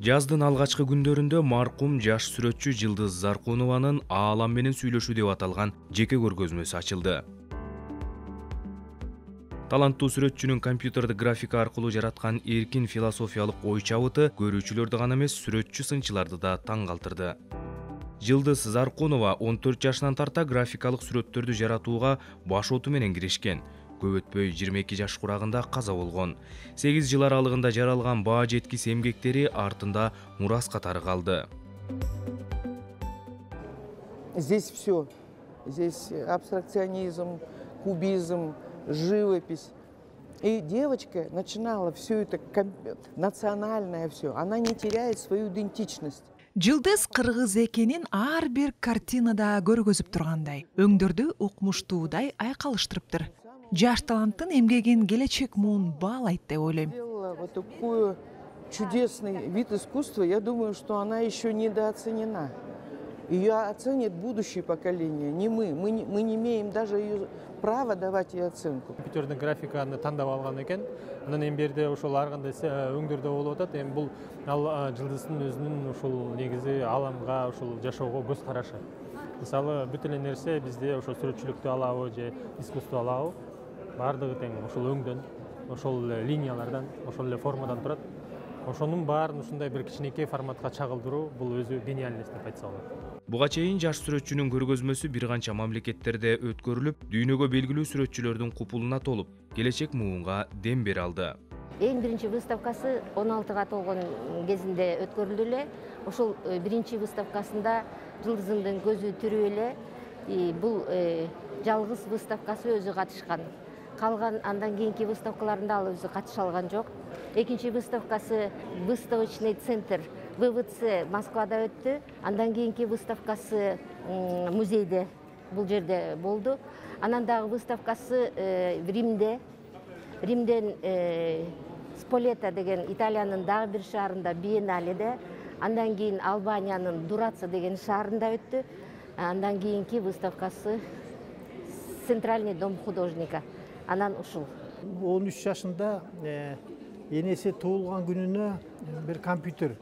Жаздын алгачкы күндөрүндө маркум жаш сүрөтчү Жылдыз Заркунованын Аалам менен сүйлөшүү деп аталган жеке көргөзмөсү ачылды. Таланттуу сүрөтчүнүн компьютердик графика аркылуу жараткан эркин философиялык ой чабыты көрүүчүлөрдү гана эмес, сүрөтчү сынчыларды да таң калтырды. Жылдыз Заркунова 14 жашынан тарта графикалык сүрөттөрдү жаратууга баш оту менен киришкен. Көп өтпөй 22 жаш курагында каза болгон. 8 жыл аралыгында жаралган баа жеткис эмгектери артында мурас катары калды. Здесь все. Здесь абстракционизм, кубизм, живопись. И девочка начинала все это национальное все. Она не теряет свою идентичность. Жылдыз кыргыз экенин ар бир картинада көргөзүп тургандай, өңдөрдү укмуштуудай айкалыштырыптыр. Жаш таланттын эмгегин келечек муун баалайт деп ойлойм. Вот такой чудесный вид искусства, я думаю, что она еще недооценена. Ее оценит будущее поколение, не мы. Мы не имеем даже ее права давать ей оценку. Компьютердик графиканы тандап алган экен. Анан эми берде ошол ар кандай өңдөрдө болуп атат. Эми бул ал Жылдыздын өзүнүн ушул негизи ааламга, ушул жашоого көз карашы. Мисалы, бүт эле нерсе бизде ошол сүрөтчүлүктү алабы же искусство алабы, баардыгы тең ошол өңдөн, ошол линиялардан, ошол эле формадан турат. Ошонун баарын ушундай бир кичинекей форматка чагылдыруу бул өзү гениальность деп айтса болот. Буга чейин жаш сүрөтчүнүн көргөзмөсү бир канча мамлекеттерде өткөрүлүп, дүйнөгө белгилүү сүрөтчүлөрдүн купулуна толуп, келечек муунга дем бере алды. Эң биринчи выставкасы 16-га толгон кезинде өткөрүлдү эле. Ошол биринчи выставкасында Жылдыздын көзү тирүү эле. Бул жалгыз выставкасы өзү катышкан. Калган андан кийинки выставкаларында ал өзү катыша алган жок. Экинчи выставкасы выставочный центр ВВЦ Москвада өттү. Андан кийинки выставкасы музейде бул жерде болду. Анан дагы выставкасы Римде. Римден Сполета деген Италиянын дагы бир шаарында Биенналеде. Андан кийин Албаниянын Дураца деген шаарында өттү. Андан кийинки выставкасы Центральный дом художника. Анан ушул. 13 жашында енеси туулган күнүнө бир компьютер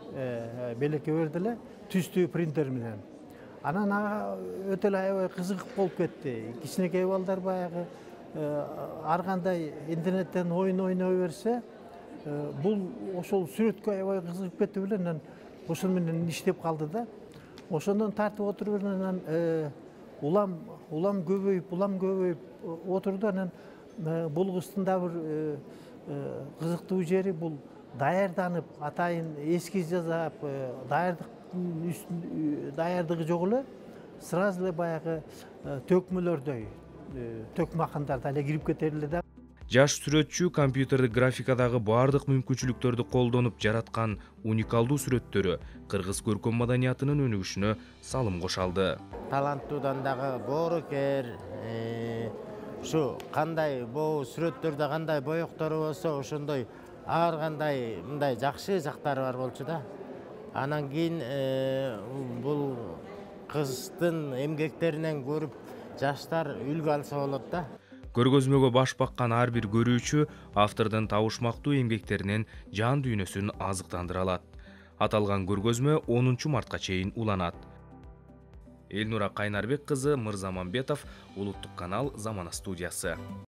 белекке берди эле, түстүү принтер менен. Анан ага өтө эле аябай кызык болуп кетти. Кичинекей балдар баягы ар кандай интернеттен оюн ойной берсе, бул ошол сүрөткө аябай кызыгып кетти беле, анан ошол менен иштеп калды да. Ошондон тартып отуруп анан улам көбөйүп отурду. Анан бул кыздын да бир кызыктуу жери бул даярданып, атайын эскиз жасап, даярдыгы жок эле, сразу эле баягы төкмөлөрдөй, төкмө акындарда эле кирип кетер эле да. Жаш сүрөтчү компьютердик графикадагы баардык мүмкүнчүлүктөрдү колдонуп жараткан уникалдуу сүрөттөрү кыргыз көркөм маданиятынын өнүгүшүнө салым кошо алды. Таланттуудан дагы боорукер, ушу кандай боо сүрөттөрдө кандай боектору болсо, ошондой ар кандай мындай жакшы жактары бар болчу да. Анан кийин бул кыздын эмгектеринен көрүп жаштар үлгү алса болот да. Көргөзмөгө баш баккан ар бир көрүүчү автордун табышмактуу эмгектеринен жан дүйнөсүн азыктандыра алат. Аталган көргөзмө 10 мартка чейин уланат. Элнура Кайнарбек кызы, Мырзаманбетов, Улуттук канал, Замана студиясы.